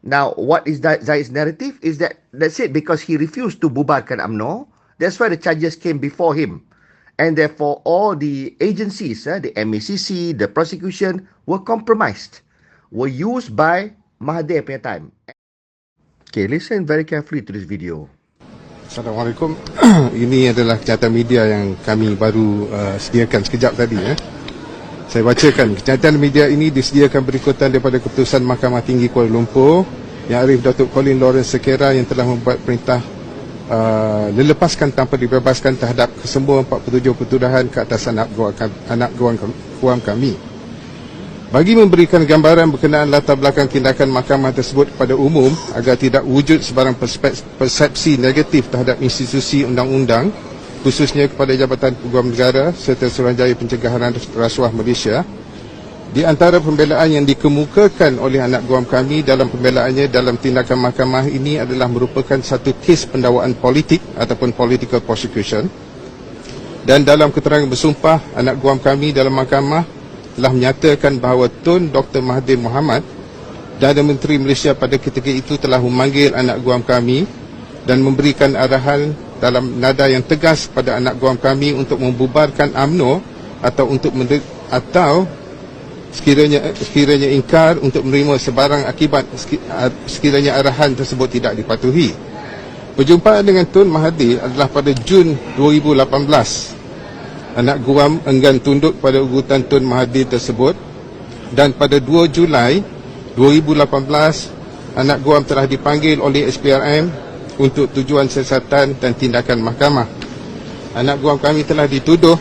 Now, what is Zaid's narrative is that that's it, because he refused to bubarkan UMNO. That's why the charges came before him. And therefore, all the agencies, the MECC, the prosecution, were compromised, were used by Mahathir punya time. Okay, listen very carefully to this video. Assalamualaikum. Ini adalah kenyataan media yang kami baru sediakan sekejap tadi. Saya bacakan. Kenyataan media ini disediakan berikutan daripada keputusan Mahkamah Tinggi Kuala Lumpur Yang Arif Datuk Colin Lawrence Sekera yang telah membuat perintah dilepaskan tanpa dibebaskan terhadap kesemua 47 pertuduhan ke atas anak guam kami. Bagi memberikan gambaran berkenaan latar belakang tindakan mahkamah tersebut kepada umum agar tidak wujud sebarang persepsi negatif terhadap institusi undang-undang, khususnya kepada Jabatan Peguam Negara serta Suruhanjaya Pencegahan Rasuah Malaysia, di antara pembelaan yang dikemukakan oleh anak guam kami dalam pembelaannya dalam tindakan mahkamah ini adalah merupakan satu kes pendakwaan politik ataupun political prosecution. Dan dalam keterangan bersumpah, anak guam kami dalam mahkamah telah menyatakan bahawa Tun Dr. Mahathir Mohamad, Perdana Menteri Malaysia pada ketika itu, telah memanggil anak guam kami dan memberikan arahan dalam nada yang tegas pada anak guam kami untuk membubarkan UMNO atau sekiranya ingkar untuk menerima sebarang akibat sekiranya arahan tersebut tidak dipatuhi. Perjumpaan dengan Tun Mahathir adalah pada Jun 2018. Anak guam enggan tunduk pada ugutan Tun Mahathir tersebut, dan pada 2 Julai 2018 anak guam telah dipanggil oleh SPRM untuk tujuan siasatan dan tindakan mahkamah. Anak guam kami telah dituduh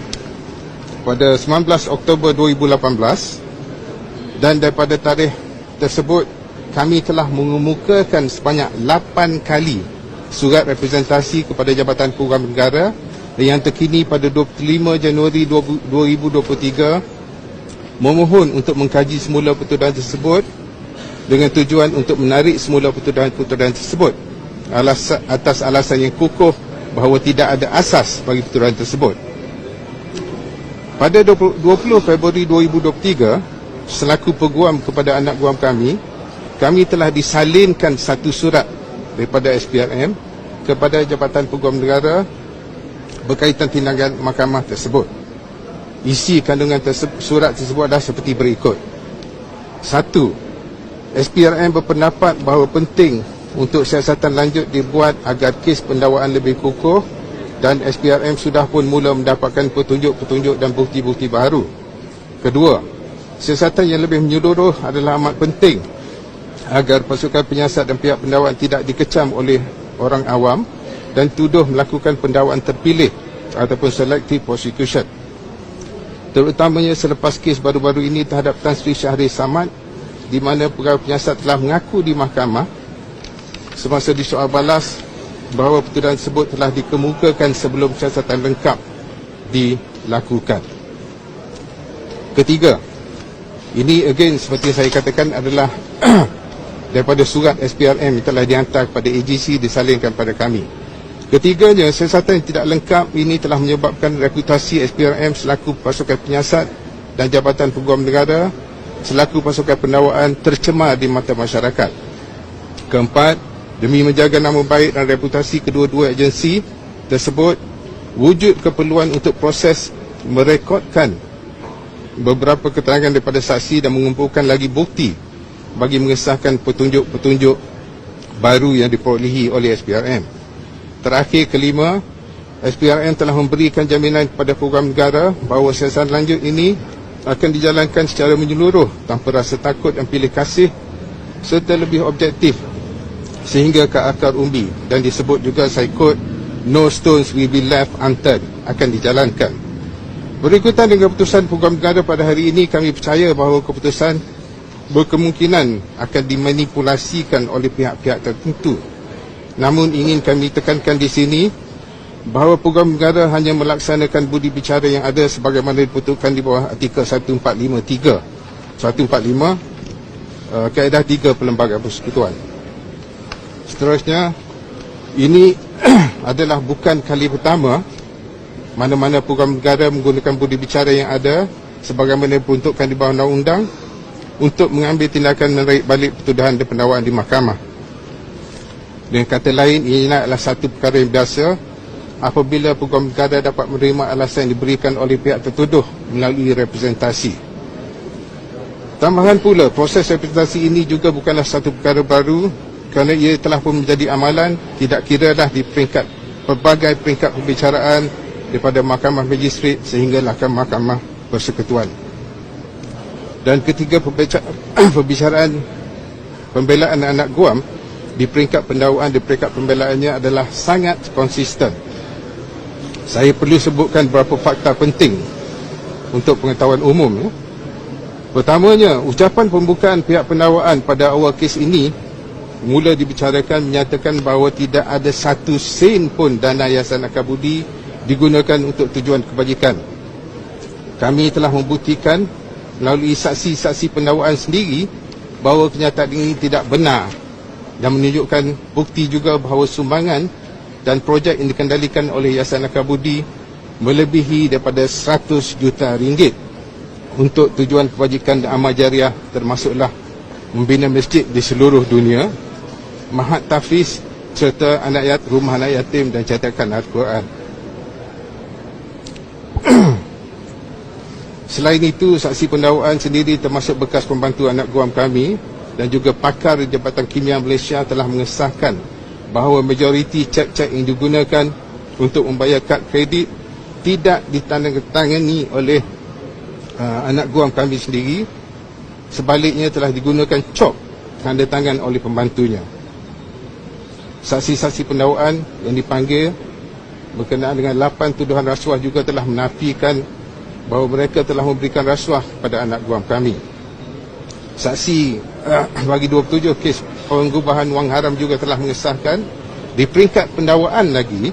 pada 19 Oktober 2018, dan daripada tarikh tersebut kami telah mengemukakan sebanyak 8 kali surat representasi kepada Jabatan Peguam Negara yang terkini pada 25 Januari 2023 memohon untuk mengkaji semula pertuduhan tersebut dengan tujuan untuk menarik semula pertuduhan tersebut atas alasan yang kukuh bahawa tidak ada asas bagi pertuduhan tersebut. Pada 20 Februari 2023, selaku peguam kepada anak guam kami telah disalinkan satu surat daripada SPRM kepada Jabatan Peguam Negara berkaitan tindakan mahkamah tersebut. Isi kandungan surat tersebut adalah seperti berikut. 1. SPRM berpendapat bahawa penting untuk siasatan lanjut dibuat agar kes pendakwaan lebih kukuh, dan SPRM sudah pun mula mendapatkan petunjuk-petunjuk dan bukti-bukti baru. Kedua, siasatan yang lebih menyeluruh adalah amat penting agar pasukan penyiasat dan pihak pendakwaan tidak dikecam oleh orang awam dan tuduh melakukan pendakwaan terpilih ataupun selective prosecution, terutamanya selepas kes baru-baru ini terhadap Tan Sri Shahriz Samad, di mana pegawai penyiasat telah mengaku di mahkamah semasa disoal balas bahawa pertuduhan tersebut telah dikemukakan sebelum siasatan lengkap dilakukan. Ketiga, ini again seperti saya katakan adalah daripada surat SPRM yang telah dihantar kepada AGC, disalinkan pada kami. Ketiganya, siasatan yang tidak lengkap ini telah menyebabkan reputasi SPRM selaku pasukan penyiasat dan Jabatan Peguam Negara selaku pasukan pendakwaan tercemar di mata masyarakat. Keempat, demi menjaga nama baik dan reputasi kedua-dua agensi tersebut, wujud keperluan untuk proses merekodkan beberapa keterangan daripada saksi dan mengumpulkan lagi bukti bagi mengesahkan petunjuk-petunjuk baru yang diperolehi oleh SPRM. Terakhir, kelima, SPRM telah memberikan jaminan kepada Peguam Negara bahawa siasatan lanjut ini akan dijalankan secara menyeluruh tanpa rasa takut dan pilih kasih serta lebih objektif sehingga ke akar umbi, dan disebut juga, saya quote, "No stones will be left unturned," akan dijalankan. Berikutan dengan keputusan Peguam Negara pada hari ini, kami percaya bahawa keputusan berkemungkinan akan dimanipulasikan oleh pihak-pihak tertentu. Namun ingin kami tekankan di sini bahawa Peguam Negara hanya melaksanakan budi bicara yang ada sebagaimana diperuntukkan di bawah artikel 1453 kaedah 3 Perlembagaan Persekutuan. Seterusnya, ini adalah bukan kali pertama mana-mana Peguam Negara menggunakan budi bicara yang ada sebagaimana diperuntukkan di bawah undang-undang untuk mengambil tindakan menarik balik pertuduhan dan pendakwaan di mahkamah. Dengan kata lain, ini adalah satu perkara yang biasa apabila peguam negara dapat menerima alasan yang diberikan oleh pihak tertuduh melalui representasi. Tambahan pula, proses representasi ini juga bukanlah satu perkara baru kerana ia telah pun menjadi amalan tidak kiralah di peringkat pelbagai peringkat pembicaraan daripada mahkamah magistrat sehinggalah ke mahkamah persekutuan. Dan ketiga pembicaraan pembelaan anak guam di peringkat pendakwaan di peringkat pembelaannya adalah sangat konsisten. Saya perlu sebutkan beberapa fakta penting untuk pengetahuan umum. Pertamanya, ucapan pembukaan pihak pendakwaan pada awal kes ini mula dibicarakan menyatakan bahawa tidak ada satu sen pun dana Yayasan Akabudi digunakan untuk tujuan kebajikan. Kami telah membuktikan melalui saksi-saksi pendakwaan sendiri bahawa kenyataan ini tidak benar dan menunjukkan bukti juga bahawa sumbangan dan projek yang dikendalikan oleh Yayasan Akabudi melebihi daripada 100 juta ringgit untuk tujuan kebajikan dan amal jariah, termasuklah membina masjid di seluruh dunia, mahat tahfiz serta rumah anak yatim dan cetakan Al-Quran. Selain itu, saksi pendakwaan sendiri termasuk bekas pembantu anak guam kami dan juga pakar Jabatan Kimia Malaysia telah mengesahkan bahawa majoriti cek-cek yang digunakan untuk membayar kad kredit tidak ditandatangani oleh anak guam kami sendiri. Sebaliknya telah digunakan cop tanda tangan oleh pembantunya. Saksi-saksi pendakwaan yang dipanggil berkenaan dengan 8 tuduhan rasuah juga telah menafikan bahawa mereka telah memberikan rasuah kepada anak guam kami. Saksi bagi 27 kes pengubahan wang haram juga telah mengesahkan di peringkat pendakwaan lagi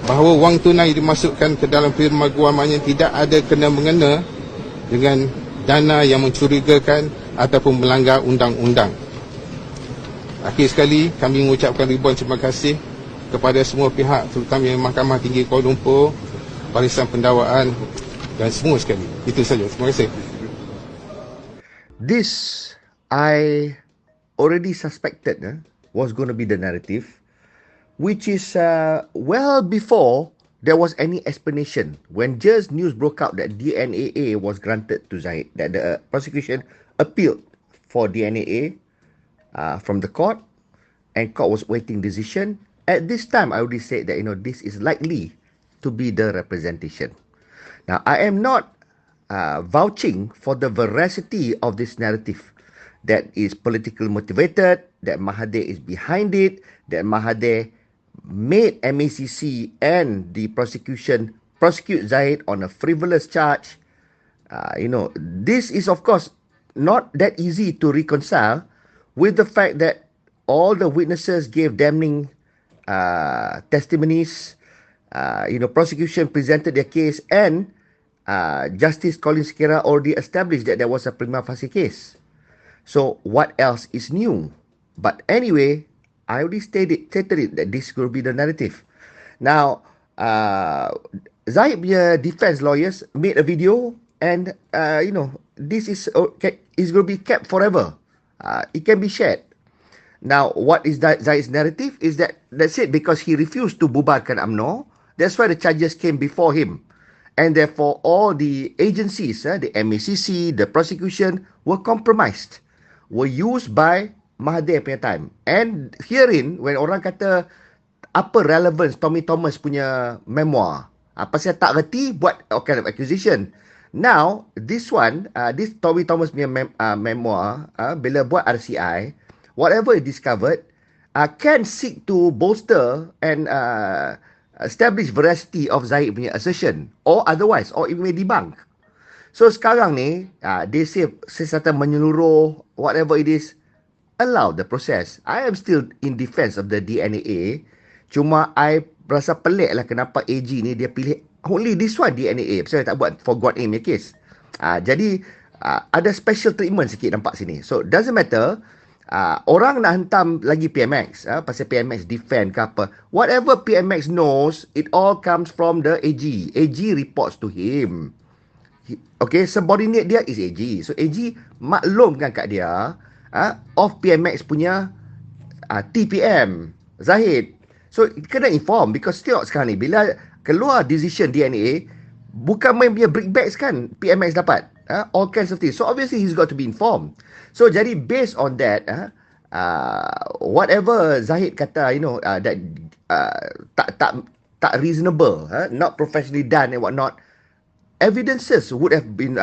bahawa wang tunai dimasukkan ke dalam firma guamannya tidak ada kena-mengena dengan dana yang mencurigakan ataupun melanggar undang-undang. Akhir sekali, kami mengucapkan ribuan terima kasih kepada semua pihak, terutamanya Mahkamah Tinggi Kuala Lumpur, Barisan Pendakwaan dan semua sekali. Itu saja. Terima kasih. This I already suspected was going to be the narrative, which is well before there was any explanation. When just news broke out that DNAA was granted to Zahid, that the prosecution appealed for DNAA from the court, and court was waiting decision. At this time, I already said that this is likely to be the representation. Now, I am not vouching for the veracity of this narrative that is politically motivated, that Mahathir is behind it, that Mahathir made MACC and the prosecution prosecute Zahid on a frivolous charge. This is of course not that easy to reconcile with the fact that all the witnesses gave damning testimonies. Prosecution presented their case, and Justice Colin Sekera already established that there was a prima facie case. So what else is new? But anyway, I already stated it that this will be the narrative. Now, Zahid punya defense lawyers made a video, and this is going to be kept forever. It can be shared. Now, what is Zahid's narrative is that's it, because he refused to bubarkan UMNO. That's why the charges came before him. And therefore, all the agencies, the MACC, the prosecution, were compromised, were used by Mahathir punya time. And herein, when orang kata apa relevance Tommy Thomas punya memoir, pasal tak reti buat kind of accusation. Now, this one, this Tommy Thomas punya memoir, bila buat RCI, whatever is discovered, can seek to bolster and establish veracity of Zahid punya assertion, or otherwise, or even may debunk. So sekarang ni, they say sesuatu menyeluruh, whatever it is, allow the process. I am still in defense of the DNAA. Cuma I rasa pelik lah kenapa AG ni dia pilih only this one DNAA. Pasal tak buat for God aim case. Jadi ada special treatment sikit nampak sini. So doesn't matter. Orang nak hentam lagi PMX. Pasal PMX defend ke apa. Whatever PMX knows, it all comes from the AG. AG reports to him. Okay, subordinate dia is AG. So AG maklumkan kat dia of PMX punya TPM Zahid. So kena inform, because tengok sekarang ni bila keluar decision DNA, bukan main punya brickbats kan PMX dapat, all kinds of things. So obviously he's got to be informed. So jadi based on that, whatever Zahid kata, that tak reasonable, not professionally done and whatnot, evidences would have been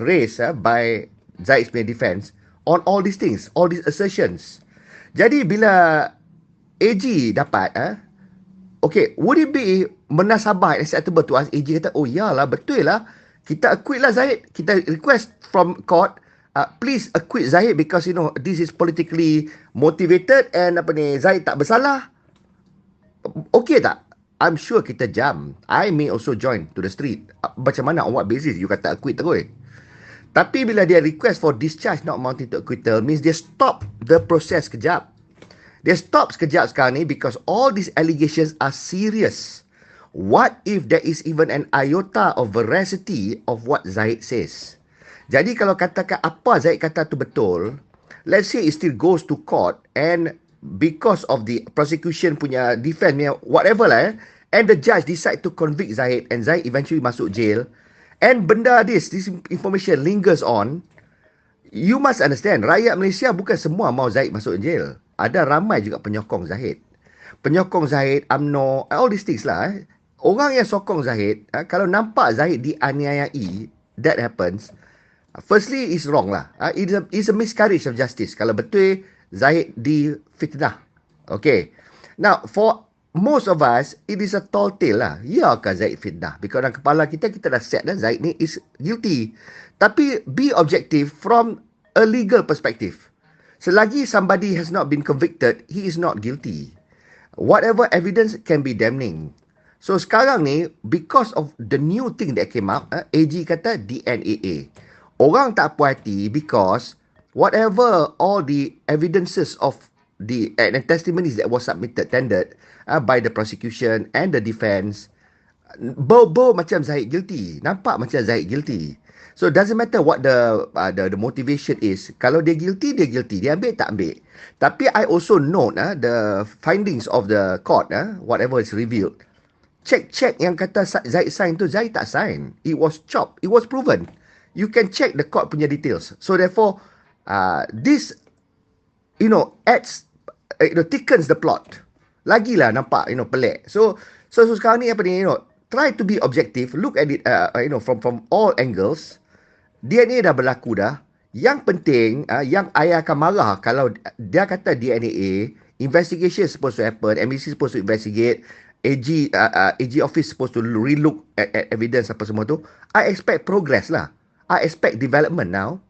raised by Zahid's punya defense on all these things, all these assertions. Jadi bila AG dapat, okay, would it be menasabah acceptable to us? AG kata, oh yalah, betul lah, kita acquit lah Zahid, kita request from court, please acquit Zahid because this is politically motivated and Zahid tak bersalah. Okay tak? I'm sure kita jam. I may also join to the street. Macam mana, on what basis you kata acquit terus? Tapi bila dia request for discharge not amounting to acquittal, means dia stop the process kejap. Dia stop sekejap sekarang ni because all these allegations are serious. What if there is even an iota of veracity of what Zahid says? Jadi kalau katakan apa Zahid kata tu betul, let's say it still goes to court and because of the prosecution punya defense punya whatever lah, and the judge decide to convict Zahid and Zahid eventually masuk jail, and benda this information lingers on, you must understand, rakyat Malaysia bukan semua mau Zahid masuk jail. Ada ramai juga penyokong Zahid. Penyokong Zahid, UMNO, all these things lah. Orang yang sokong Zahid, kalau nampak Zahid dianiayai, that happens, firstly, it's wrong lah. It's a miscarriage of justice. Kalau betul Zahid difitnah. Okay. Now, for most of us, it is a tall tale lah. Ya kan Zahid fitnah? Because dalam kepala kita dah set dah Zahid ni is guilty. Tapi be objective from a legal perspective. Selagi somebody has not been convicted, he is not guilty. Whatever evidence can be damning. So sekarang ni, because of the new thing that came out, AG kata DNAA. Orang tak puas hati because whatever all the evidences of the and testimonies that was tendered by the prosecution and the defense, bau macam Zahid guilty. Nampak macam Zahid guilty. So it doesn't matter what the motivation is. Kalau dia guilty, dia guilty. Dia ambil, tak ambil. Tapi I also note the findings of the court, whatever is revealed. Check yang kata Zahid sign tu, Zahid tak sign. It was chopped. It was proven. You can check the court punya details. So therefore, this, adds, thickens the plot. Lagilah nampak, pelik. So sekarang ni apa ni, try to be objective. Look at it, from all angles. DNA dah berlaku dah. Yang penting, yang ayah akan marah kalau dia kata DNA, investigation is supposed to happen, MBC supposed to investigate, AG office supposed to relook at evidence apa semua tu. I expect progress lah. I expect development now.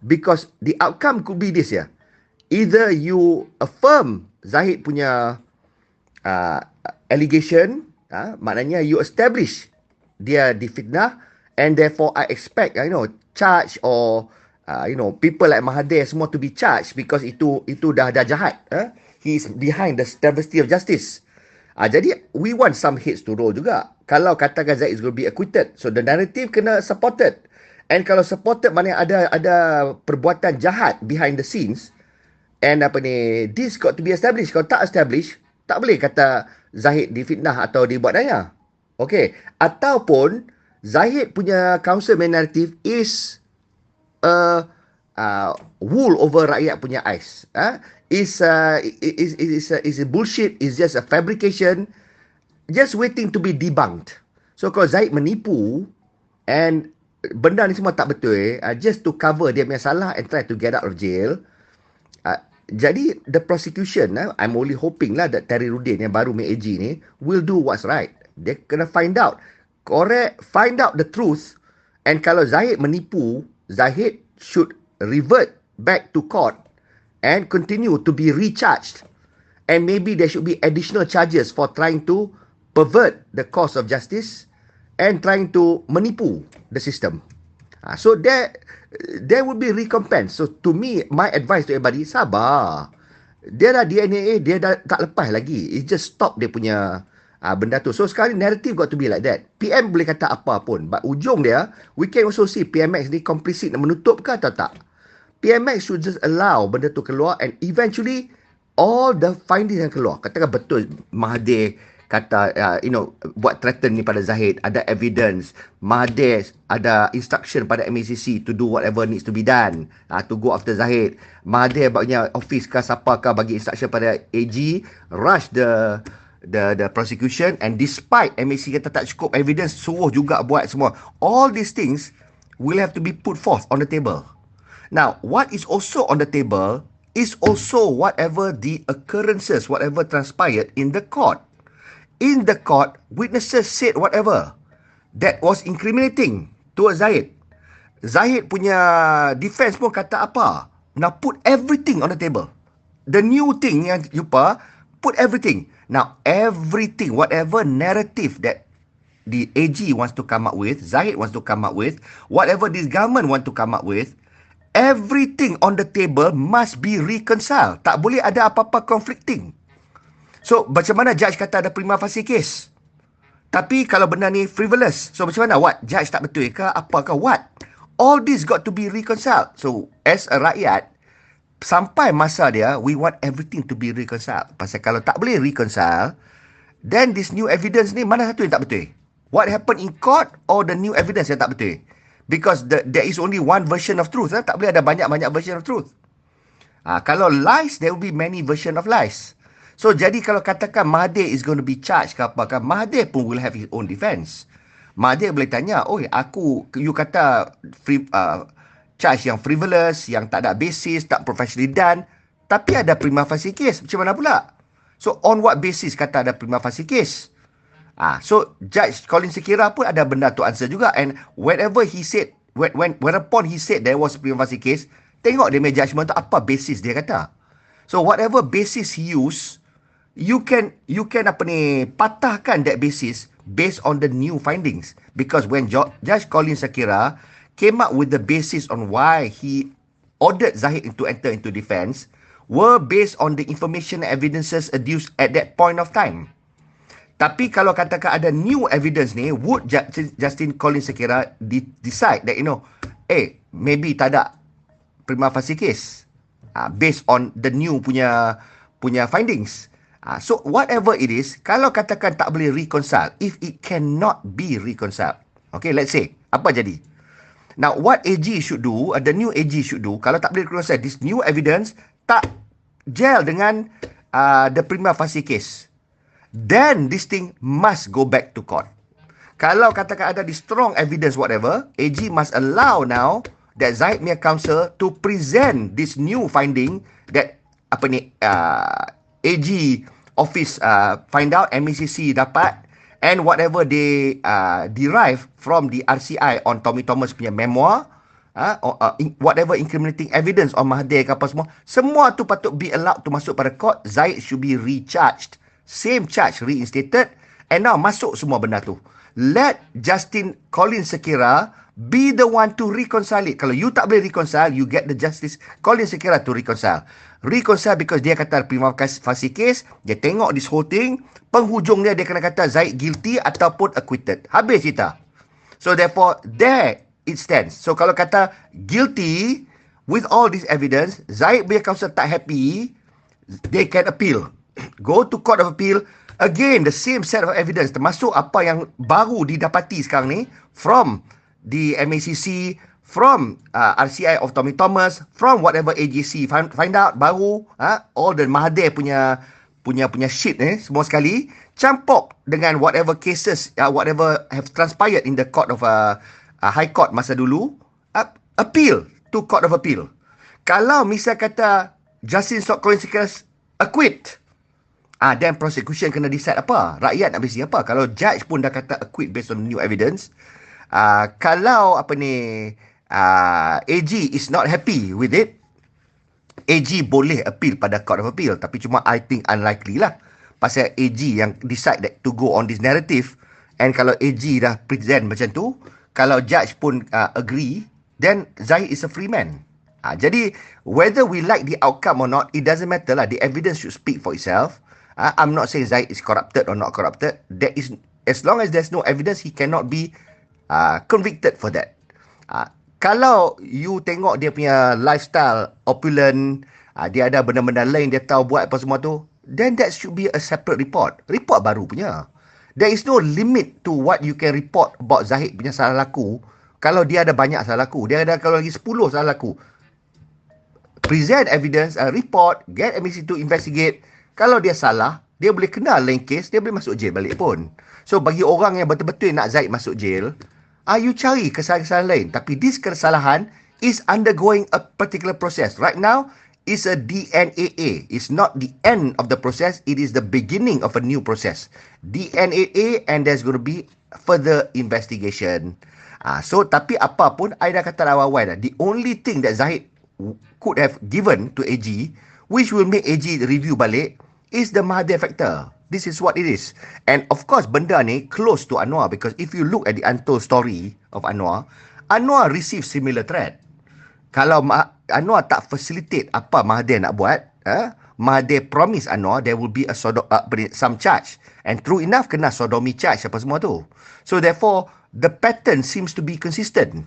Because the outcome could be this ya. Either you affirm Zahid punya allegation, maknanya you establish dia difitnah, and therefore I expect, charge or, people like Mahathir semua to be charged because itu dah jahat. He is behind the travesty of justice. Jadi, we want some hits to roll juga. Kalau katakan Zahid is going to be acquitted, so the narrative kena supported. And kalau supported, maknanya ada perbuatan jahat behind the scenes, and this got to be established. Kalau tak establish, tak boleh kata Zahid difitnah atau dibuat daya. Okay. Ataupun Zahid punya counsel narrative is wool over rakyat punya eyes. Is bullshit, is just a fabrication, just waiting to be debunked. So kalau Zahid menipu and benda ni semua tak betul, just to cover dia punya salah and try to get out of jail, jadi the prosecution, I'm only hoping lah that Terry Rudin yang baru main AG ni will do what's right. Dia kena find out, find out the truth. And kalau Zahid menipu, Zahid should revert back to court and continue to be recharged. And maybe there should be additional charges for trying to pervert the course of justice and trying to menipu the system. So there would be recompense. So to me, my advice to everybody, sabar. Dia dah DNA, dia dah tak lepas lagi. It just stop dia punya Benda tu. So sekarang narrative got to be like that. PM boleh kata apa pun. But ujung dia, we can also see PMX ni complicit nak menutup ke atau tak. PMX should just allow benda tu keluar and eventually all the findings yang keluar. Katakan betul Mahathir kata buat threaten ni pada Zahid, ada evidence, Mahathir ada instruction pada MACC to do whatever needs to be done, to go after Zahid. Mahathir bagnya office ke siapa ke bagi instruction pada AG, rush the prosecution, and despite MACC kata tak cukup evidence, suruh juga buat semua. All these things will have to be put forth on the table. Now, what is also on the table is also whatever the occurrences, whatever transpired in the court. In the court, witnesses said whatever that was incriminating towards Zahid. Zahid punya defense pun kata apa. Now, put everything on the table. The new thing yang jumpa, put everything. Now, everything, whatever narrative that the AG wants to come up with, Zahid wants to come up with, whatever this government want to come up with, everything on the table must be reconciled. Tak boleh ada apa-apa conflicting. So, macam mana judge kata ada prima facie case? Tapi kalau benda ni frivolous. So, macam mana? What? Judge tak betul ke? Apa ke? What? All this got to be reconciled. So, as a rakyat, sampai masa dia, we want everything to be reconciled. Pasal kalau tak boleh reconcile, then this new evidence ni, mana satu yang tak betul? What happened in court or the new evidence yang tak betul? Because there is only one version of truth. Tak boleh ada banyak-banyak version of truth. Kalau lies, there will be many version of lies. So, jadi kalau katakan Mahathir is going to be charged ke apa, Mahathir pun will have his own defense. Mahathir boleh tanya, you kata charge yang frivolous, yang tak ada basis, tak professionally done, tapi ada prima facie case. Macam mana pula? So, on what basis kata ada prima facie case? So Judge Colin Sekira pun ada benda tu answer juga, and whenever he said, whereupon he said there was a prima facie case, tengok dia punya judgement tu apa basis dia kata. So whatever basis he use, you can patahkan that basis based on the new findings, because when Judge Colin Sekira came up with the basis on why he ordered Zahid to enter into defense were based on the information and evidences adduced at that point of time. Tapi kalau katakan ada new evidence ni, would Justin Colin Sekira decide that, maybe tak ada prima facie case based on the new punya findings. So whatever it is, kalau katakan tak boleh reconcile, if it cannot be reconciled, okay, let's say, apa jadi? Now, what AG should do, the new AG should do, kalau tak boleh reconcile, this new evidence tak gel dengan the prima facie case, then this thing must go back to court. Kalau katakan ada the strong evidence whatever, AG must allow now that Zahid punya counsel to present this new finding that AG office find out, MACC dapat, and whatever they derive from the RCI on Tommy Thomas punya memoir, whatever incriminating evidence on Mahathir ke apa semua tu patut be allowed to masuk pada court. Zahid should be recharged, same charge reinstated, and now masuk semua benda tu. Let Justin Colin Sekira be the one to reconcile it. Kalau you tak boleh reconcile, you get the Justice Colin Sekira to reconcile. Reconcile because dia kata prima facie case, dia tengok this whole thing, penghujung dia kena kata Zahid guilty ataupun acquitted. Habis cerita. So therefore, there it stands. So kalau kata guilty with all this evidence, Zahid punya counsel tak happy, they can appeal. Go to Court of Appeal. Again, the same set of evidence, termasuk apa yang baru didapati sekarang ni from the MACC, from RCI of Tommy Thomas, from whatever AGC find out baru, all the Mahathir punya shit semua sekali, campur dengan whatever cases, whatever have transpired in the Court of High Court masa dulu, appeal to Court of Appeal. Kalau misal kata Justin Colin Sekira acquit, then prosecution kena decide apa? Rakyat nak besi apa? Kalau judge pun dah kata acquit based on new evidence, kalau AG is not happy with it, AG boleh appeal pada Court of Appeal. Tapi cuma I think unlikely lah. Pasal AG yang decide that to go on this narrative, and kalau AG dah present macam tu, kalau judge pun agree, then Zahid is a free man. Jadi whether we like the outcome or not, it doesn't matter lah. The evidence should speak for itself. I'm not saying Zahid is corrupted or not corrupted. There is, as long as there's no evidence, he cannot be convicted for that. Kalau you tengok dia punya lifestyle opulent, dia ada benda-benda lain dia tahu buat apa semua tu, then that should be a separate report. Report baru punya. There is no limit to what you can report about Zahid punya salah laku. Kalau dia ada banyak salah laku, dia ada kalau lagi 10 salah laku. Present evidence, report, get MAC to investigate. Kalau dia salah, dia boleh kena lain case, dia boleh masuk jail balik pun. So bagi orang yang betul-betul nak Zahid masuk jail, you cari kesalahan-kesalahan lain. Tapi this kesalahan is undergoing a particular process. Right now, it's a DNAA. It's not the end of the process. It is the beginning of a new process. DNAA, and there's going to be further investigation. So, tapi apa pun, I dah kata awal-awal dah. The only thing that Zahid could have given to AG, which will make AG review balik, is the Mahathir factor. This is what it is. And of course, benda ni close to Anwar, because if you look at the untold story of Anwar, Anwar received similar threat. Kalau Anwar tak facilitate apa Mahathir nak buat, Mahathir promise Anwar there will be a some charge. And true enough, kena sodomy charge apa semua tu. So therefore, the pattern seems to be consistent.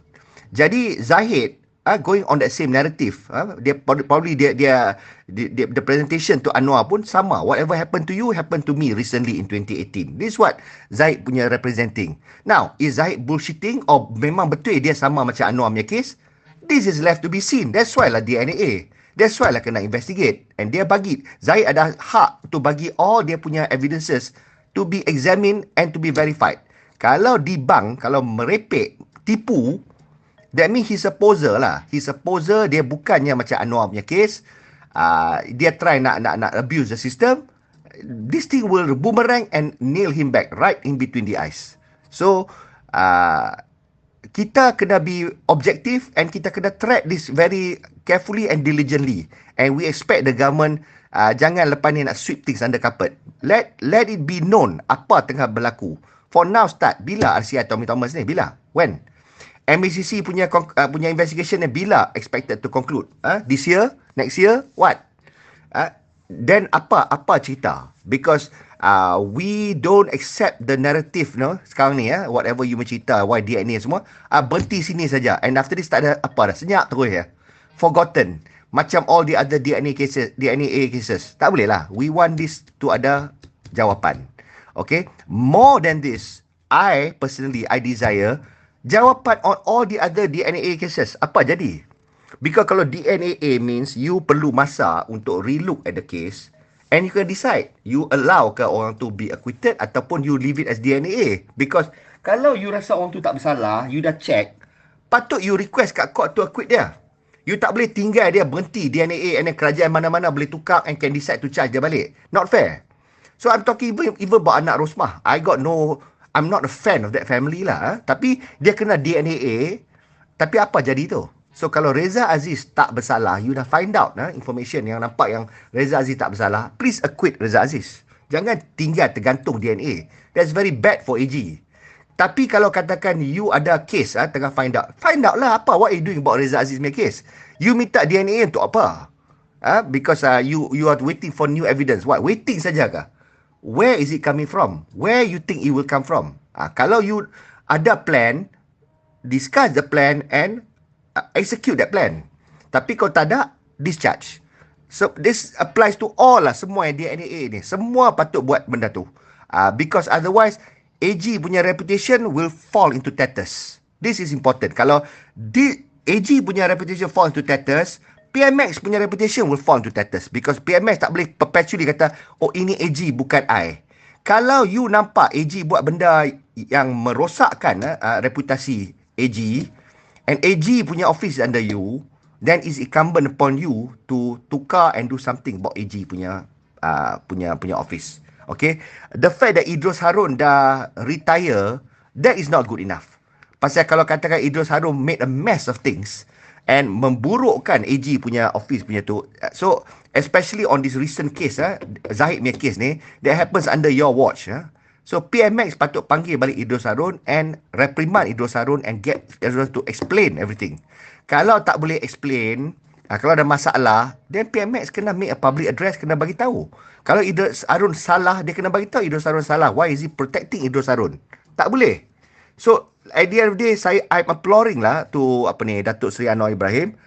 Jadi Zahid going on that same narrative, dia probably the presentation to Anwar pun sama. Whatever happened to you happened to me recently in 2018. This is what Zahid punya representing. Now, is Zahid bullshitting or memang betul dia sama macam Anwar punya case? This is left to be seen. That's why lah DNA. That's why lah kena investigate. And dia bagi, Zahid ada hak to bagi all dia punya evidences to be examined and to be verified. Kalau dibang, kalau merepek, tipu, that means he's a poser lah. He's a poser, dia bukannya macam Anwar punya case. Dia try nak abuse the system. This thing will boomerang and nail him back right in between the eyes. So, kita kena be objective and kita kena track this very carefully and diligently. And we expect the government jangan lepas ni nak sweep things under carpet. Let it be known apa tengah berlaku. For now start. Bila RCI Tommy Thomas ni? Bila? When? MACC punya investigation ni bila expected to conclude? This year? Next year? What? Then apa cerita? Because we don't accept the narrative sekarang ni whatever you mencerita why DNA semua berhenti sini saja, and after this tak ada apa dah, senyap terus forgotten macam all the other DNA cases. Tak boleh lah. We want this to ada jawapan. Okay, more than this, I desire jawapan on all the other DNA cases. Apa jadi? Because kalau DNA means you perlu masa untuk relook at the case. And you can decide, you allow ke orang tu be acquitted ataupun you leave it as DNA. Because kalau you rasa orang tu tak bersalah, you dah check, patut you request kat court to acquit dia. You tak boleh tinggal dia berhenti DNA and then kerajaan mana-mana boleh tukar and can decide to charge dia balik. Not fair. So I'm talking even about anak Rosmah. I'm not a fan of that family lah. Tapi dia kena DNA. Tapi apa jadi tu? So kalau Reza Aziz tak bersalah, you dah find out information yang nampak yang Reza Aziz tak bersalah, please acquit Reza Aziz. Jangan tinggal tergantung DNA. That's very bad for AG. Tapi kalau katakan you ada case tengah find out lah apa. What are you doing about Reza Aziz punya case? You minta DNA untuk apa? Because you are waiting for new evidence. What? Waiting saja kah? Where is it coming from? Where you think it will come from? Kalau you ada plan, discuss the plan and execute that plan. Tapi kalau tak ada, discharge. So this applies to all lah, semua yang DNA ni. Semua patut buat benda tu. Because otherwise, AG punya reputation will fall into tatters. This is important. Kalau AG punya reputation fall into tatters, PMX punya reputation will fall into tatters. Because PMX tak boleh perpetually kata, oh ini AG bukan I. Kalau you nampak AG buat benda yang merosakkan reputasi AG, and AG punya office under you, then it's incumbent upon you to tukar and do something about AG punya office. Okay, the fact that Idrus Harun dah retire, that is not good enough. Pasal kalau katakan Idrus Harun made a mess of things and memburukkan AG punya office punya tu, so especially on this recent case, Zahid punya case ni, that happens under your watch. So PMX patut panggil balik Idrus Harun and reprimand Idrus Harun and get Idrus to explain everything. Kalau tak boleh explain, Kalau ada masalah, then PMX kena make a public address, kena bagi tahu. Kalau Idrus Harun salah, dia kena bagi tahu Idrus Harun salah. Why is he protecting Idrus Harun? Tak boleh. So, at the end of the day, I'm imploring lah to Datuk Seri Anwar Ibrahim,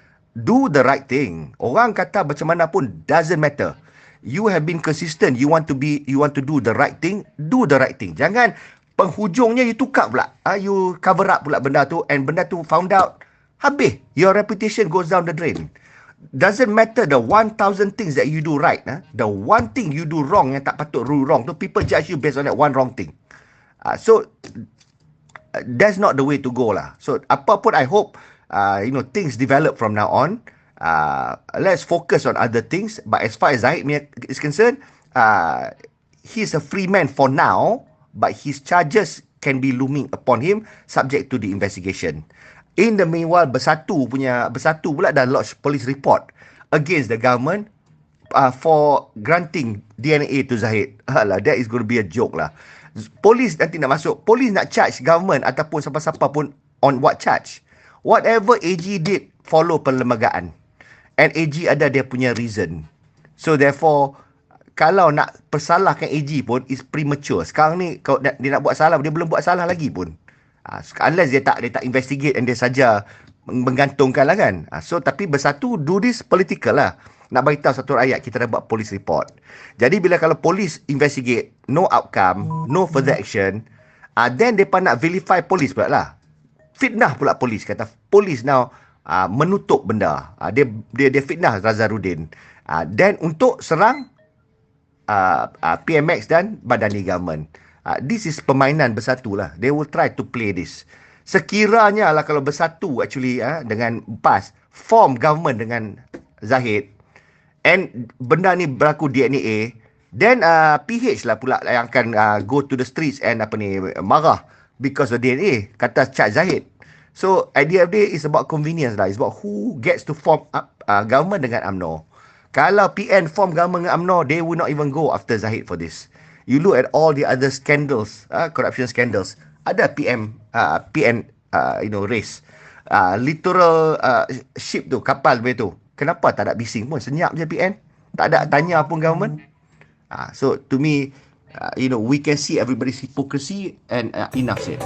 do the right thing. Orang kata macam mana pun doesn't matter. You have been consistent. You want to do the right thing. Do the right thing. Jangan penghujungnya you tukar pula. You cover up pula benda tu, and benda tu found out. Habis. Your reputation goes down the drain. Doesn't matter the 1,000 things that you do right. The one thing you do wrong yang tak patut do wrong tu, people judge you based on that one wrong thing. So, that's not the way to go lah. So, apa pun I hope, things develop from now on. Let's focus on other things. But as far as Zahid is concerned, he's a free man for now, but his charges can be looming upon him subject to the investigation. In the meanwhile, Bersatu pula dah lodge police report against the government for granting DNA to Zahid. Alah, that is going to be a joke lah. Polis nanti nak masuk. Polis nak charge government ataupun siapa-siapa pun on what charge. Whatever AG did, follow perlembagaan. And AG ada dia punya reason. So therefore, kalau nak persalahkan AG pun, is premature. Sekarang ni, kalau dia nak buat salah, dia belum buat salah lagi pun. Unless dia tak investigate and dia saja menggantungkan lah kan. So tapi Bersatu do this political lah. Nak beritahu satu rakyat kita dah buat police report. Jadi bila kalau polis investigate, no outcome, no further action, then mereka nak vilify polis pula lah. Fitnah pula polis. Kata polis now menutup benda. Dia fitnah Nazarudin. Dan untuk serang PMX dan Badan Government. This is permainan Bersatu lah. They will try to play this. Sekiranya lah kalau Bersatu actually dengan PAS form government dengan Zahid, and benda ni berlaku DNA, then PH lah pula yang akan go to the streets and marah because of DNA, kata charge Zahid. So at the end of the day, it's about convenience lah. It's about who gets to form up government dengan UMNO. Kalau PN form government dengan UMNO, they will not even go after Zahid for this. You look at all the other scandals, corruption scandals. Ada PN race. Literal ship tu, kapal tu. Kenapa tak ada bising pun? Senyap je PN. Tak ada tanya pun government. So to me, we can see everybody's hypocrisy and enough said.